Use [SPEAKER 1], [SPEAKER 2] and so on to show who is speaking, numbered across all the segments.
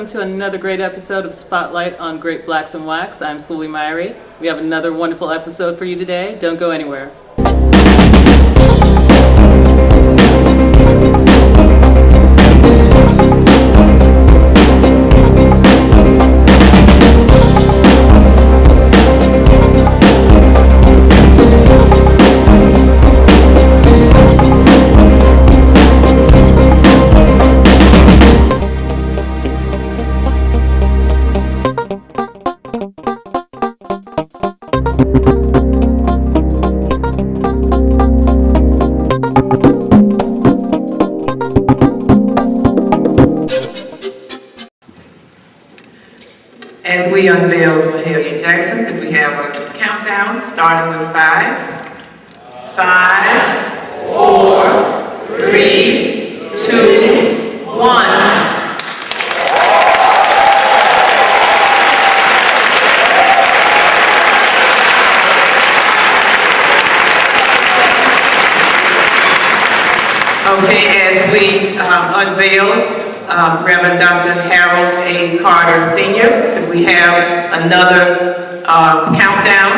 [SPEAKER 1] welcome to another great episode of Spotlight on Great Blacks in Wax. I'm Sulie Myrie. We have another wonderful episode for you today. Don't go anywhere.
[SPEAKER 2] As we unveil Myrie Jackson, could we have a countdown starting with 5, 4, 3, 2, 1. Okay, as we unveil Reverend Dr. Harold A. Carter Sr., could we have another countdown?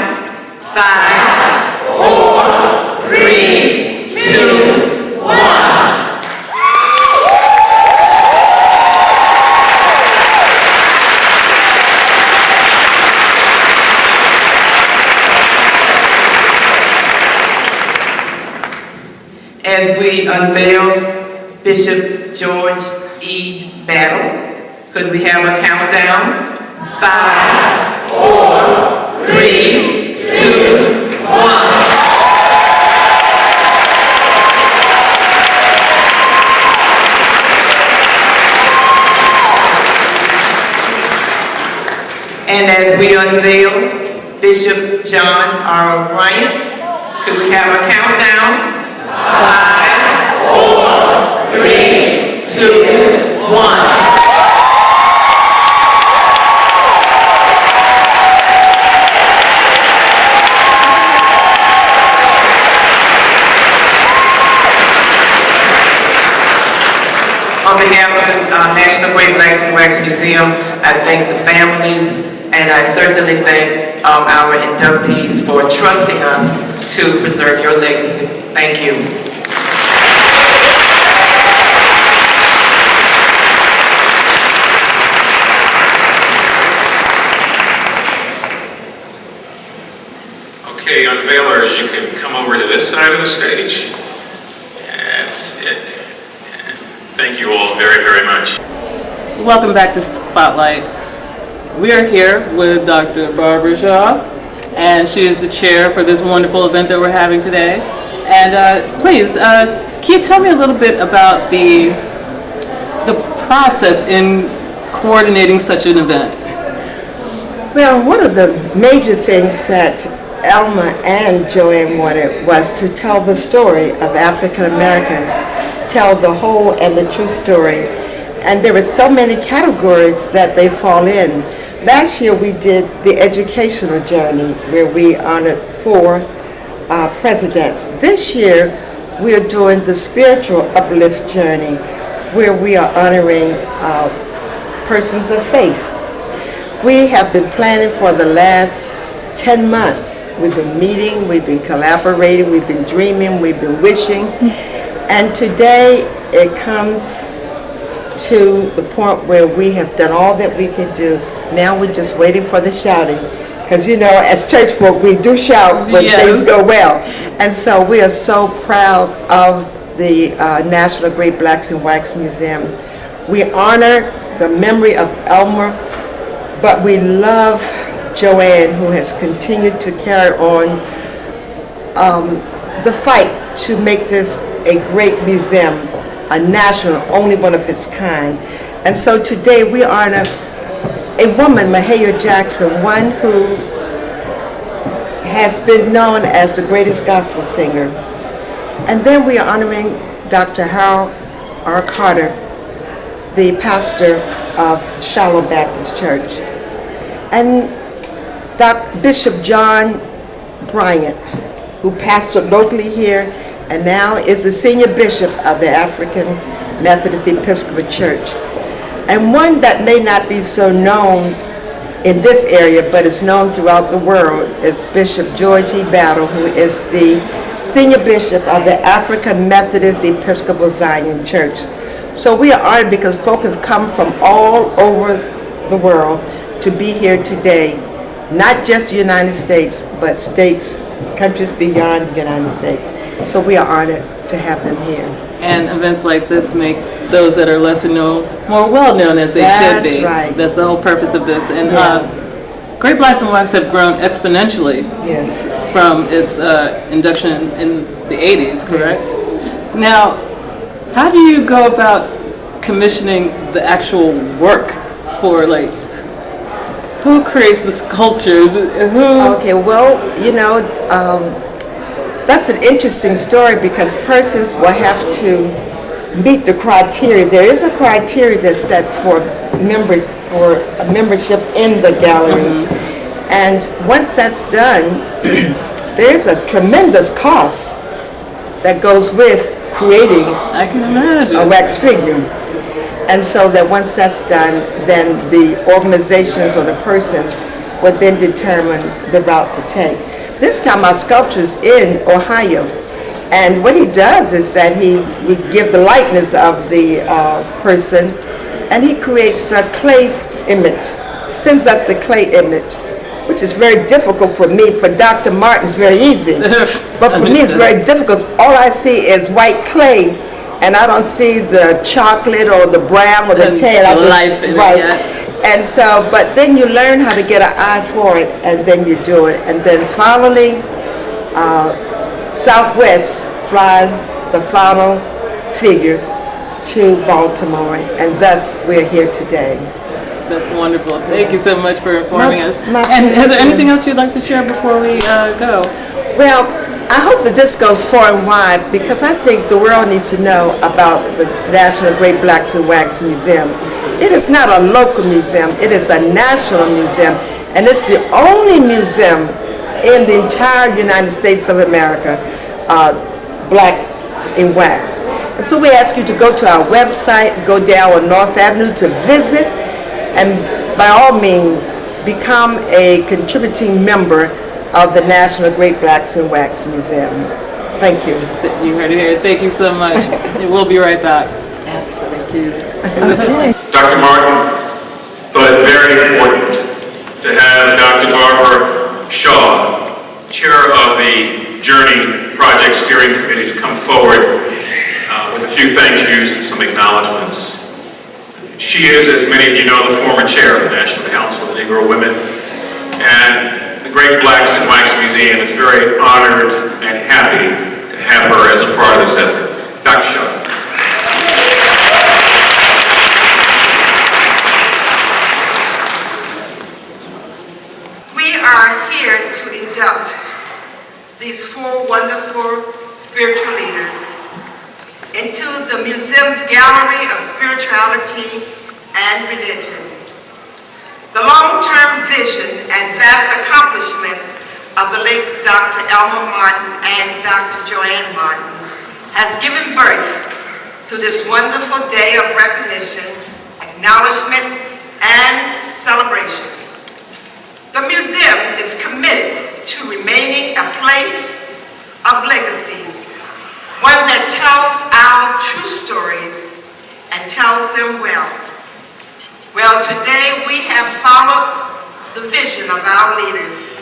[SPEAKER 2] 5, 4, 3, 2, 1. As we unveil Bishop George E. Battle, could we have a countdown? 5, 4, 3, 2, 1. And as we unveil Bishop John R. O'Brien, could we have a countdown? 5, 4, 3, 2, 1. On behalf of the National Great Blacks in Wax Museum, I thank the families, and I certainly thank our inductees for trusting us to preserve your legacy. Thank you.
[SPEAKER 3] Okay, unveilers, you can come over to this side of the stage. That's it. And thank you all very, very much.
[SPEAKER 1] Welcome back to Spotlight. We are here with Dr. Barbara Shaw, and she is the chair for this wonderful event that we're having today. And please, can you tell me a little bit about the process in coordinating such an event?
[SPEAKER 4] Well, one of the major things that Elma and Joanne wanted was to tell the story of African Americans, tell the whole and the true story. And there were so many categories that they fall in. Last year we did the educational journey where we honored 4 presidents. This year we are doing the spiritual uplift journey where we are honoring persons of faith. We have been planning for the last 10 months. We've been meeting, we've been collaborating, we've been dreaming, we've been wishing. And today it comes to the point where we have done all that we could do. Now we're just waiting for the shouting. Because you know, as church folk, we do shout when things go well. And so we are so proud of the National Great Blacks in Wax Museum. We honor the memory of Elmer, but we love Joanne, who has continued to carry on the fight to make this a great museum, a national, only one of its kind. And so today we honor a woman, Myrie Jackson, one who has been known as the greatest gospel singer. And then we are honoring Dr. Harold R. Carter, the pastor of Shiloh Baptist Church. And Bishop John Bryant, who pastored locally here and now is the senior bishop of the African Methodist Episcopal Church. And one that may not be so known in this area, but is known throughout the world, is Bishop George E. Battle, who is the Senior Bishop of the African Methodist Episcopal Zion Church. So we are honored because folk have come from all over the world to be here today, not just the United States, but states, countries beyond the United States. So we are honored to have them here.
[SPEAKER 1] And events like this make those that are lesser known more well known, as they should be.
[SPEAKER 4] That's right.
[SPEAKER 1] That's the whole purpose of this. And
[SPEAKER 4] Yeah.
[SPEAKER 1] Great Blacks and Wax have grown exponentially
[SPEAKER 4] Yes.
[SPEAKER 1] from its induction in the 80s, correct?
[SPEAKER 4] Yes.
[SPEAKER 1] Now, how do you go about commissioning the actual work for, like, who creates the sculptures? Who?
[SPEAKER 4] Okay, well, that's an interesting story because persons will have to meet the criteria. There is a criteria that's set for members for a membership in the gallery, and once that's done, there is a tremendous cost that goes with creating
[SPEAKER 1] I can imagine.
[SPEAKER 4] a wax figure. And so that once that's done, then the organizations or the persons would then determine the route to take. This time our sculptor is in Ohio, and what he does is that we give the likeness of the person, and he creates a clay image, sends us the clay image, which is very difficult for me. For Dr. Martin, it's very easy, but for me it's very difficult. All I see is white clay, and I don't see the chocolate or the brown or the
[SPEAKER 1] And
[SPEAKER 4] tail.
[SPEAKER 1] the life in it, yeah.
[SPEAKER 4] And so, but then you learn how to get an eye for it, and then you do it. And then finally, Southwest flies the final figure to Baltimore, and thus we're here today.
[SPEAKER 1] That's wonderful. Thank you so much for informing us.
[SPEAKER 4] my
[SPEAKER 1] And is there
[SPEAKER 4] pleasure.
[SPEAKER 1] anything else you'd like to share before we go?
[SPEAKER 4] Well, I hope that this goes far and wide because I think the world needs to know about the National Great Blacks and Wax Museum. It is not a local museum, it is a national museum, and it's the only museum in the entire United States of America, black in wax. And so we ask you to go to our website, go down on North Avenue to visit, and by all means, become a contributing member of the National Great Blacks and Wax Museum. Thank you.
[SPEAKER 1] You heard it here. Thank you so much. We'll be right back.
[SPEAKER 4] Absolutely.
[SPEAKER 3] Dr. Martin thought it very important to have Dr. Barbara Shaw, chair of the Journey Project Steering Committee, to come forward with a few thank yous and some acknowledgments. She is, as many of you know, the former chair of the National Council of the Negro Women, and the Great Blacks and Wax Museum is very honored and happy to have her as a part of this effort. Dr. Shaw.
[SPEAKER 4] We are here to induct these four wonderful spiritual leaders into the museum's gallery of spirituality and religion. The long-term vision and vast accomplishments of the late Dr. Elmer Martin and Dr. Joanne Martin has given birth to this wonderful day of recognition, acknowledgement, and celebration. The museum is committed to remaining a place of legacies, one that tells our true stories and tells them well. Well, today we have followed the vision of our leaders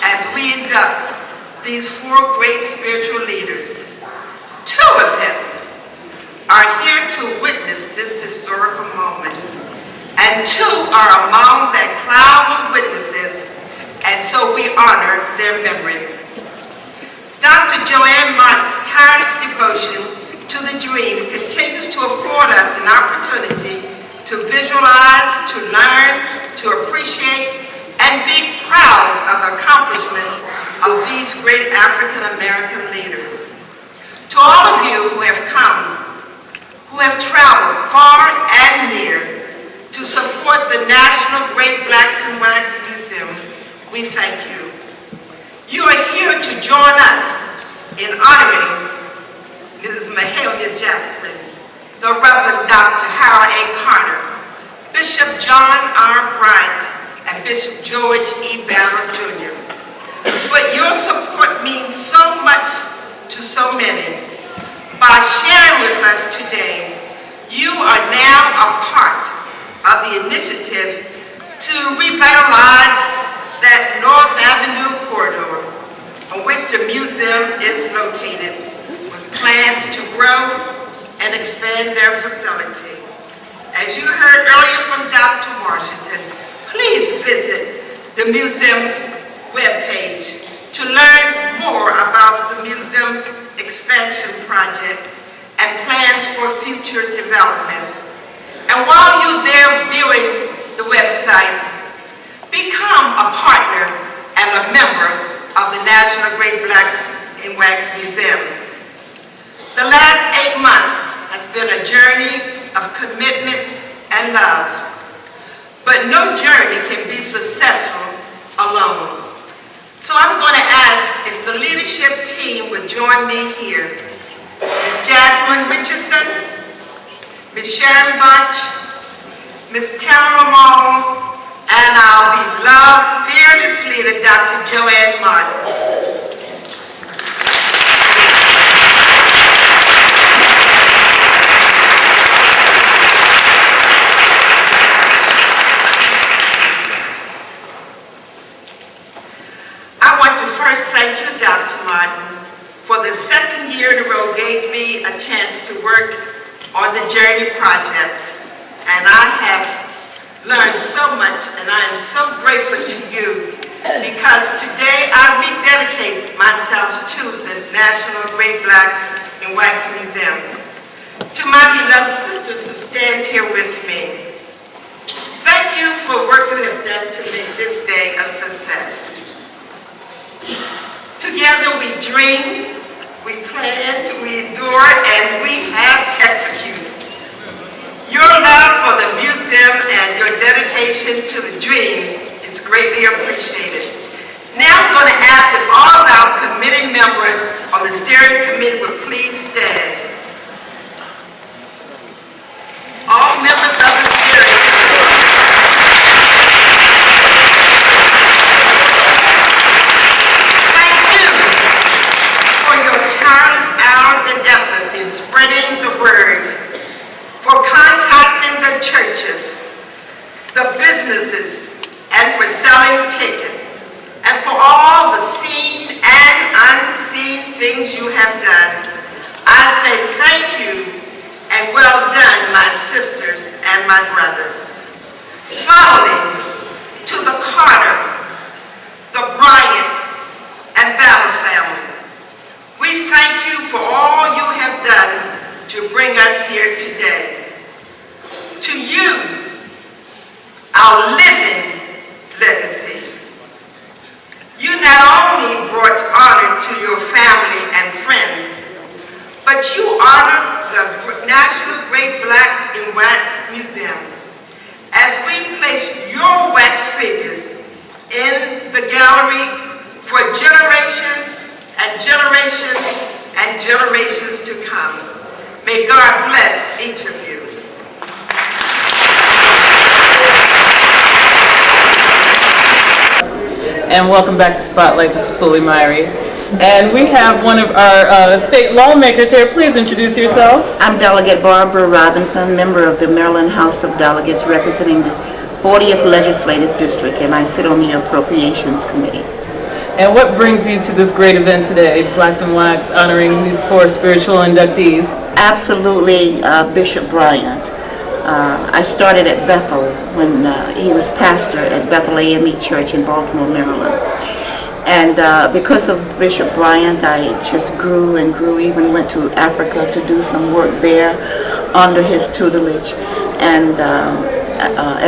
[SPEAKER 4] as we induct these four great spiritual leaders. Two of them are here to witness this historical moment, and two are among that cloud of witnesses, and so we honor their memory. Dr. Joanne Martin's tireless devotion to the dream continues to afford us an opportunity to visualize, to learn, to appreciate, and be proud of the accomplishments of these great African-American leaders. To all of you who have come, who have traveled far and near to support the National Great Blacks and Wax Museum, we thank you. You are here to join us in honoring Mrs. Mahalia Jackson, the Reverend Dr. Harold A. Carter, Bishop John R. Bryant, and Bishop George E. Battle Jr. But your support means so much to so many. By sharing with us today, you are now a part of the initiative to revitalize that North Avenue corridor on which the museum is located, with plans to grow and expand their facility. As you heard earlier from Dr. Washington, please visit the museum's webpage to learn more about the museum's expansion project and plans for future developments. And while you're there viewing the website, become a partner and a member of the National Great Blacks in Wax Museum. The last 8 months has been a journey of commitment and love, but no journey can be successful alone. So I'm going to ask if the leadership team would join me here. Ms. Jasmine Richardson, Ms. Sharon Bunch, Ms. Tamara Ramon, and our beloved fearless leader, Dr. Joanne Martin. I want to first thank you, Dr. Martin, for the second year in a row gave me a chance to work on the Journey projects. And I have learned so much, and I am so grateful to you, because today I rededicate myself to the National Great Blacks in Wax Museum. To my beloved sisters who stand here with me, thank you for work you have done to make this day a success. Together we dream, we planned, we endured, and we have executed. Your love for the museum and your dedication to the dream is greatly appreciated. Now I'm going to ask if all of our committee members on the steering committee would please stand. All members of the steering committee. Thank you for your tireless hours and efforts in spreading the word, for contacting the churches, the businesses, and for selling tickets, and for all the seen and unseen things you have done. I say thank you and well done, my sisters and my brothers. Finally, to the Carter, the Bryant, and Battle families, we thank you for all you have done to bring us here today. To you, our living legacy, you not only brought honor to your family and friends, but you honor the National Great Blacks in Wax Museum as we place your wax figures in the gallery for generations and generations and generations to come. May God bless each of you.
[SPEAKER 1] And welcome back to Spotlight. This is Sulie Myrie. And we have one of our state lawmakers here. Please introduce yourself.
[SPEAKER 5] I'm Delegate Barbara Robinson, member of the Maryland House of Delegates representing the 40th Legislative District, and I sit on the Appropriations Committee.
[SPEAKER 1] And what brings you to this great event today, Blacks in Wax, honoring these 4 spiritual inductees?
[SPEAKER 5] Absolutely, Bishop Bryant. I started at Bethel when he was pastor at Bethel AME Church in Baltimore, Maryland. And because of Bishop Bryant, I just grew and grew, even went to Africa to do some work there under his tutelage. And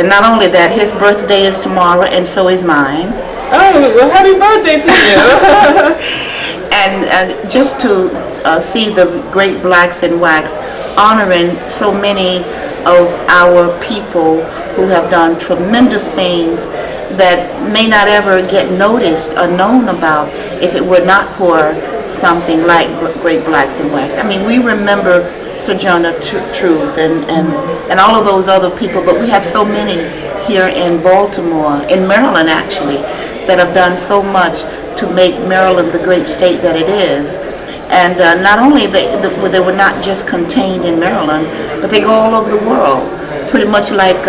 [SPEAKER 5] not only that, his birthday is tomorrow, and so is mine.
[SPEAKER 1] Oh, well, happy birthday to you.
[SPEAKER 5] And just to see the Great Blacks in Wax honoring so many of our people who have done tremendous things that may not ever get noticed or known about if it were not for something like Great Blacks in Wax. I mean, we remember Sojourner Truth, and all of those other people. But we have so many here in Baltimore, in Maryland actually, that have done so much to make Maryland the great state that it is. And not only they were not just contained in Maryland, but they go all over the world, pretty much like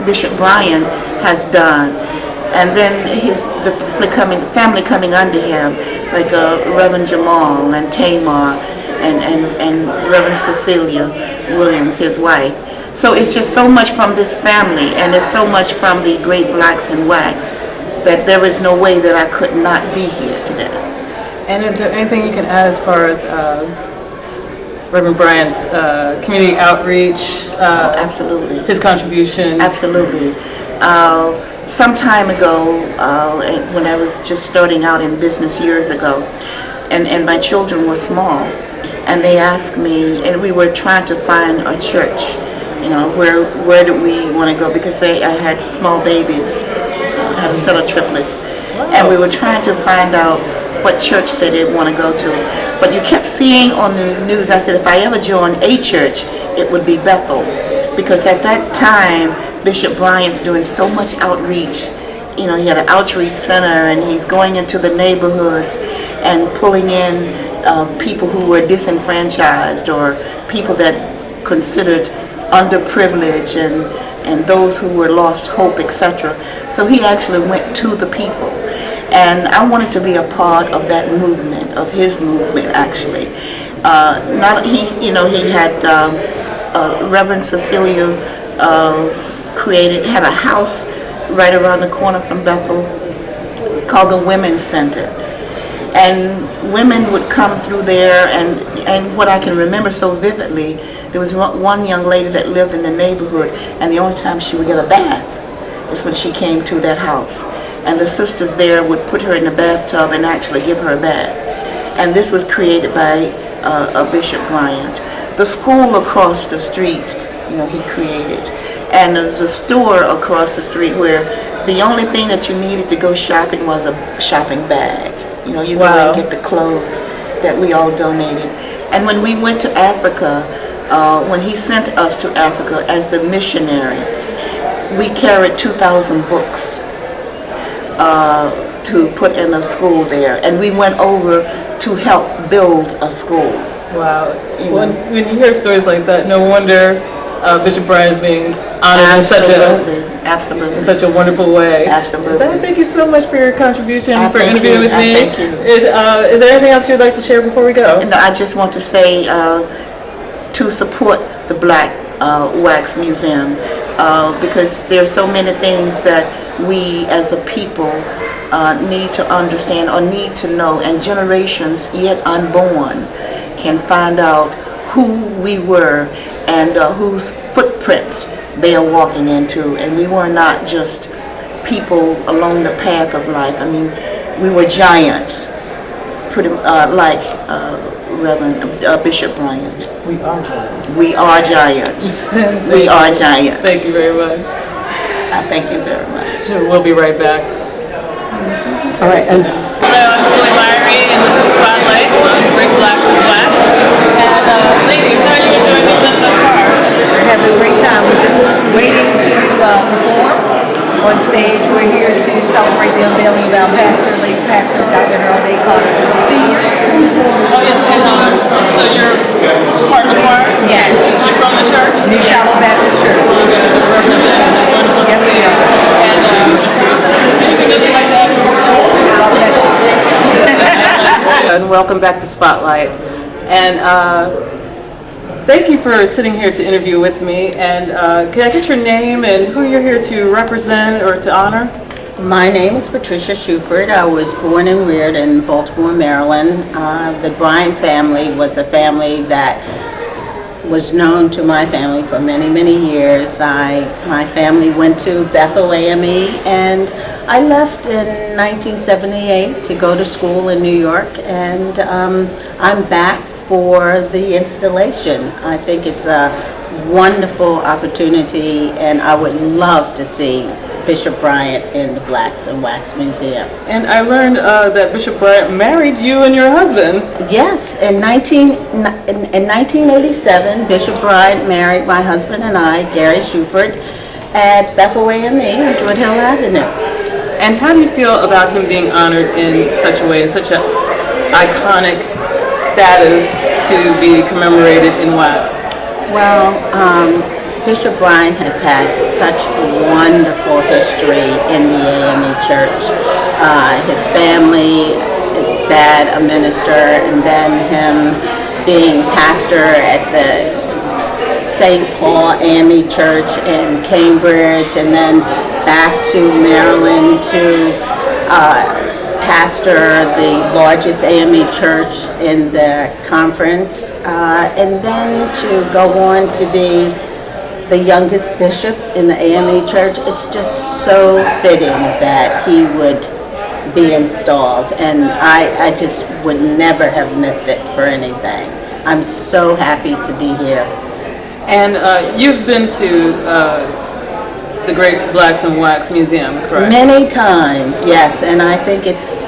[SPEAKER 5] Bishop Bryan has done. And then the family coming under him, like Reverend Jamal and Tamar and Reverend Cecilia Williams, his wife. So it's just so much from this family, and it's so much from the great blacks in wax, that there is no way that I could not be here today.
[SPEAKER 1] And is there anything you can add as far as Reverend Bryan's community outreach?
[SPEAKER 5] Absolutely.
[SPEAKER 1] His contribution?
[SPEAKER 5] Absolutely. Some time ago, when I was just starting out in business years ago, and my children were small, and they asked me, and we were trying to find a church, where do we want to go, because I had small babies, I had a set of triplets, and we were trying to find out what church they did want to go to. But you kept seeing on the news, I said, if I ever join a church, it would be Bethel, because at that time, Bishop Bryan's doing so much outreach. He had an outreach center, and he's going into the neighborhoods and pulling in people who were disenfranchised, or people that considered underprivileged, and those who were lost hope, etc. So he actually went to the people. And I wanted to be a part of that movement, of his movement, actually. He had Reverend Cecilia had a house right around the corner from Bethel called the Women's Center. And women would come through there, and what I can remember so vividly, there was one young lady that lived in the neighborhood, and the only time she would get a bath is when she came to that house. And the sisters there would put her in the bathtub and actually give her a bath. And this was created by Bishop Bryan. The school across the street, he created. And there was a store across the street where the only thing that you needed to go shopping was a shopping bag. You go and get the clothes that we all donated. And when we went to Africa, when he sent us to Africa as the missionary, we carried 2,000 books to put in a school there, and we went over to help build a school.
[SPEAKER 1] Wow. When you hear stories like that, no wonder Bishop Bryan is being honored in such a wonderful way.
[SPEAKER 5] Absolutely.
[SPEAKER 1] So thank you so much for your contribution, for
[SPEAKER 5] thank
[SPEAKER 1] interviewing
[SPEAKER 5] you.
[SPEAKER 1] with me.
[SPEAKER 5] Thank you.
[SPEAKER 1] Is there anything else you'd like to share before we go?
[SPEAKER 5] No, I just want to say to support the Black Wax Museum, because there are so many things that we as a people need to understand or need to know, and generations yet unborn can find out who we were and whose footprints they are walking into. And we were not just people along the path of life. I mean, we were giants, pretty like Reverend Bishop Bryan.
[SPEAKER 1] We are giants.
[SPEAKER 5] We are giants. We are giants.
[SPEAKER 1] Thank you very much.
[SPEAKER 5] I thank you very much.
[SPEAKER 1] We'll be right back.
[SPEAKER 4] All right, and
[SPEAKER 1] Hello, I'm Sulie Myrie, and this is Spotlight on Great Blacks and Blacks. And ladies, how are you enjoying the event thus far?
[SPEAKER 6] We're having a great time. We're just waiting to perform on stage. We're here to celebrate the unveiling of our pastor, late pastor, Dr. Harold A. Carter, Sr.
[SPEAKER 1] Oh, yes, and so you're part of the choir?
[SPEAKER 6] Yes.
[SPEAKER 1] You're from the church?
[SPEAKER 6] New Shallow Baptist Church.
[SPEAKER 1] Representing this wonderful
[SPEAKER 6] Yes, we are.
[SPEAKER 1] And anything that you'd like to add before we go?
[SPEAKER 6] God bless you.
[SPEAKER 1] And welcome back to Spotlight. And thank you for sitting here to interview with me. And can I get your name and who you're here to represent or to honor?
[SPEAKER 7] My name is Patricia Shuford. I was born and reared in Baltimore, Maryland. The Bryan family was a family that was known to my family for many, many years. My family went to Bethel AME, and I left in 1978 to go to school in New York, and I'm back for the installation. I think it's a wonderful opportunity, and I would love to see Bishop Bryant in the Blacks in Wax Museum.
[SPEAKER 1] And I learned that Bishop Bryant married you and your husband.
[SPEAKER 7] Yes, in 1987, Bishop Bryant married my husband and I, Gary Shuford, at Bethel A&E on Druid Hill Avenue.
[SPEAKER 1] And how do you feel about him being honored in such a way, in such an iconic status to be commemorated in Wax?
[SPEAKER 7] Well, Bishop Bryant has had such a wonderful history in the AME Church. His family, his dad a minister, and then him being pastor at the St. Paul AME Church in Cambridge, and then back to Maryland to pastor the largest AME church in the conference, and then to go on to be the youngest bishop in the AME church. It's just so fitting that he would be installed, and I just would never have missed it for anything. I'm so happy to be here.
[SPEAKER 1] And you've been to the Great Blacks in Wax Museum, correct?
[SPEAKER 7] Many times, yes, and I think it's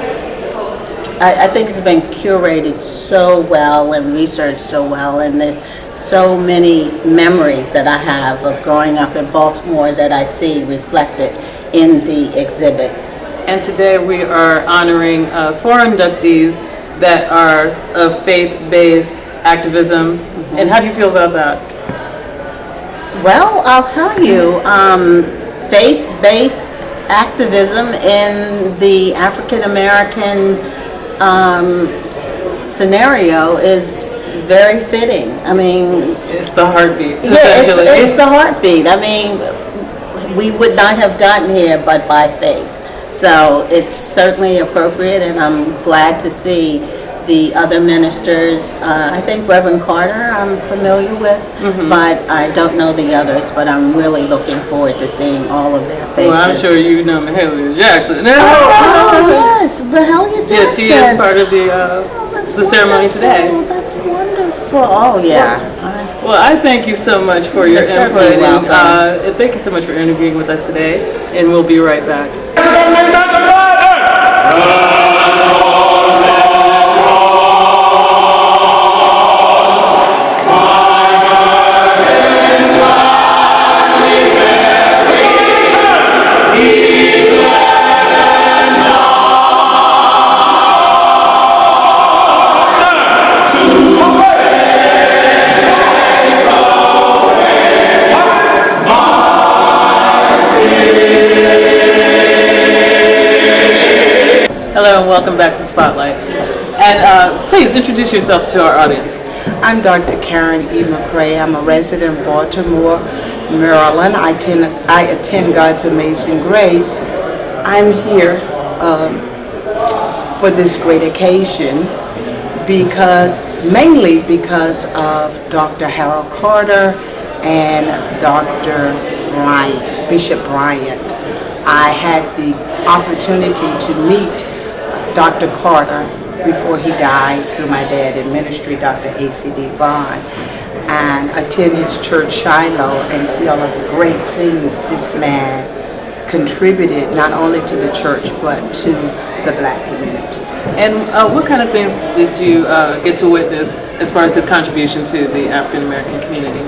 [SPEAKER 7] been curated so well and researched so well, and there's so many memories that I have of growing up in Baltimore that I see reflected in the exhibits.
[SPEAKER 1] And today we are honoring 4 inductees that are of faith-based activism. And how do you feel about that?
[SPEAKER 7] Well, I'll tell you, faith-based activism in the African American scenario is very fitting. I mean,
[SPEAKER 1] it's the heartbeat.
[SPEAKER 7] Yeah, it's the heartbeat. I mean, we would not have gotten here but by faith. So it's certainly appropriate, and I'm glad to see the other ministers. I think Reverend Carter I'm familiar with, but I don't know the others, but I'm really looking forward to seeing all of their faces.
[SPEAKER 1] Well, I'm sure you know Mahalia Jackson.
[SPEAKER 7] Oh, yes, Mahalia Jackson.
[SPEAKER 1] Yes, she is part of the ceremony today.
[SPEAKER 7] Oh, that's wonderful. Oh, yeah.
[SPEAKER 1] Well, I thank you so much for your
[SPEAKER 7] You're
[SPEAKER 1] input.
[SPEAKER 7] certainly welcome.
[SPEAKER 1] And thank you so much for interviewing with us today, and we'll be right back. Hello and welcome back to Spotlight. And please introduce yourself to our audience.
[SPEAKER 8] I'm Dr. Karen E. McRae. I'm a resident of Baltimore, Maryland. I attend God's Amazing Grace. I'm here for this great occasion mainly because of Dr. Harold Carter and Dr. Bryant, Bishop Bryant. I had the opportunity to meet Dr. Carter before he died through my dad in ministry, Dr. A.C.D. Vaughn, and attend his church Shiloh and see all of the great things this man contributed not only to the church but to the Black community.
[SPEAKER 1] And what kind of things did you get to witness as far as his contribution to the African American community?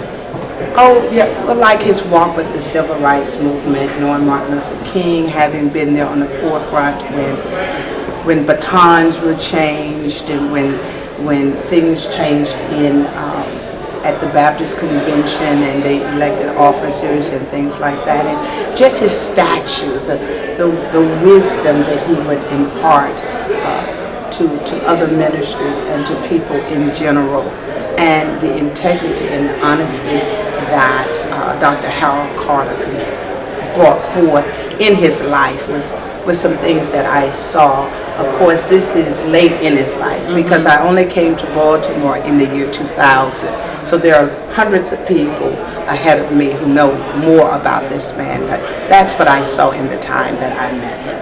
[SPEAKER 8] Oh, yeah, well, like his walk with the civil rights movement, knowing Martin Luther King, having been there on the forefront when batons were changed and when things changed at the Baptist Convention and they elected officers and things like that. And just his stature, the wisdom that he would impart to other ministers and to people in general, and the integrity and the honesty that Dr. Harold Carter brought forth in his life was some things that I saw. Of course, this is late in his life because I only came to Baltimore in the year 2000. So there are hundreds of people ahead of me who know more about this man, but that's what I saw in the time that I met him.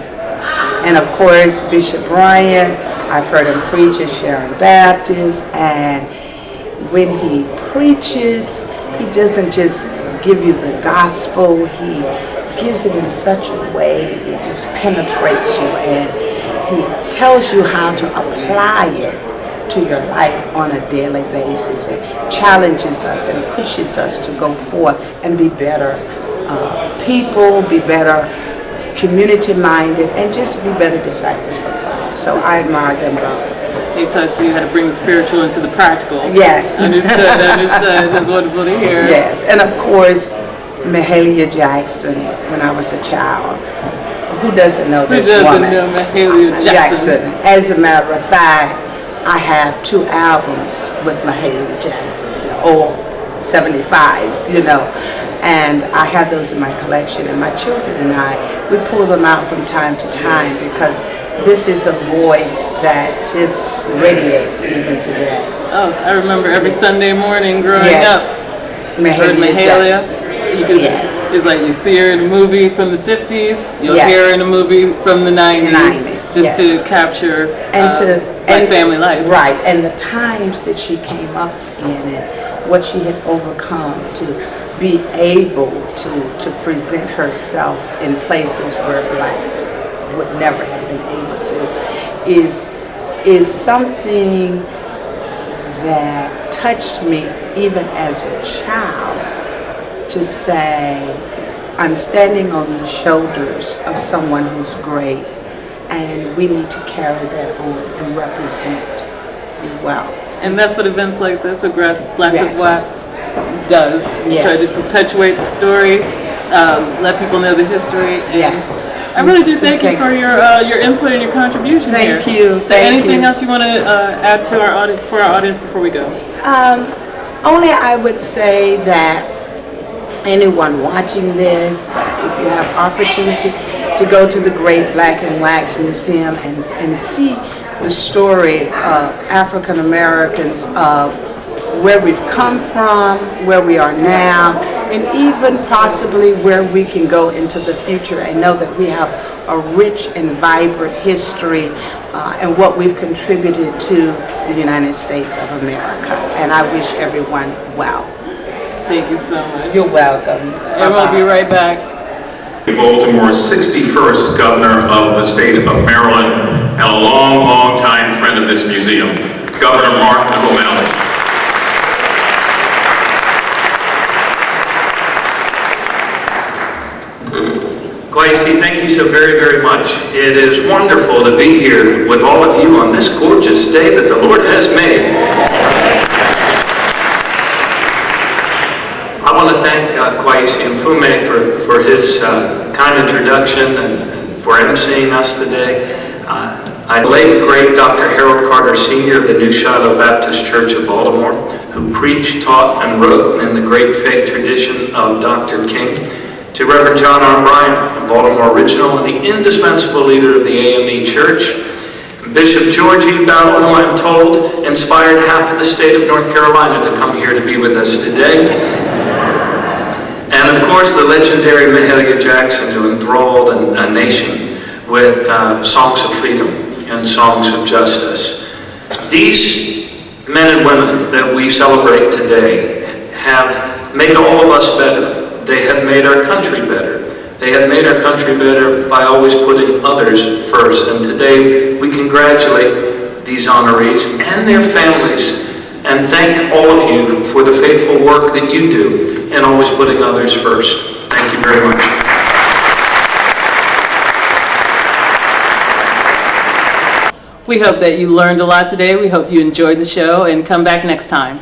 [SPEAKER 8] And of course, Bishop Bryant, I've heard him preach at Sharon Baptist, and when he preaches, he doesn't just give you the gospel, gives it in such a way, it just penetrates you, and he tells you how to apply it to your life on a daily basis, and challenges us and pushes us to go forth and be better people, be better community-minded, and just be better disciples for Christ. So I admire them both.
[SPEAKER 1] He taught you how to bring the spiritual into the practical.
[SPEAKER 8] Yes.
[SPEAKER 1] Understood. That's wonderful to hear.
[SPEAKER 8] Yes, and of course, Mahalia Jackson, when I was a child. Who doesn't know this woman?
[SPEAKER 1] Who doesn't know Mahalia Jackson?
[SPEAKER 8] As a matter of fact, I have 2 albums with Mahalia Jackson. They're all 75s, you know. And I have those in my collection, and my children and I, we pull them out from time to time because this is a voice that just radiates even today.
[SPEAKER 1] Oh, I remember every Sunday morning growing
[SPEAKER 8] Yes.
[SPEAKER 1] up.
[SPEAKER 8] Mahalia Jackson.
[SPEAKER 1] You could,
[SPEAKER 8] Yes.
[SPEAKER 1] It's like you see her in a movie from the 50s, you'll
[SPEAKER 8] Yes.
[SPEAKER 1] hear her in a movie from the 90s, just
[SPEAKER 8] yes.
[SPEAKER 1] to capture
[SPEAKER 8] And
[SPEAKER 1] family life.
[SPEAKER 8] Right, and the times that she came up in and what she had overcome to be able to present herself in places where blacks would never have been able to is something that touched me even as a child, to say I'm standing on the shoulders of someone who's great, and we need to carry that on and represent well.
[SPEAKER 1] And that's what events like this with Blacks
[SPEAKER 8] Yes.
[SPEAKER 1] of Black does.
[SPEAKER 8] Yeah.
[SPEAKER 1] Try to perpetuate the story, let people know the history. And
[SPEAKER 8] Yes.
[SPEAKER 1] I really do thank
[SPEAKER 8] Okay.
[SPEAKER 1] you for your input and your contribution here.
[SPEAKER 8] Thank you.
[SPEAKER 1] Is there anything else you want to add to our audience, for our audience before we go?
[SPEAKER 8] Only I would say that anyone watching this, that if you have opportunity to go to the Great Black and Wax Museum and see the story of African Americans, of where we've come from, where we are now, and even possibly where we can go into the future, and know that we have a rich and vibrant history and what we've contributed to the United States of America. And I wish everyone well.
[SPEAKER 1] Thank you so much.
[SPEAKER 8] You're welcome.
[SPEAKER 1] And we'll be right back.
[SPEAKER 3] Baltimore's 61st governor of the state of Maryland, and a long time friend of this museum, Governor Martin O'Malley. Gracie, thank you so very much. It is wonderful to be here with all of you on this gorgeous day that the Lord has made. I want to thank Kwesi Mfume for his kind introduction and for emceeing us today. The late, great Dr. Harold Carter Sr. of the New Shiloh Baptist Church of Baltimore, who preached, taught, and wrote in the great faith tradition of Dr. King. To Reverend John R. Bryant, a Baltimore original and the indispensable leader of the AME Church. Bishop George E. Battle, who I'm told inspired half of the state of North Carolina to come here to be with us today. And of course, the legendary Mahalia Jackson, who enthralled a nation with songs of freedom and songs of justice. These men and women that we celebrate today have made all of us better. They have made our country better. They have made our country better by always putting others first. And today we congratulate these honorees and their families and thank all of you for the faithful work that you do in always putting others first. Thank you very much.
[SPEAKER 1] We hope that you learned a lot today. We hope you enjoyed the show, and come back next time.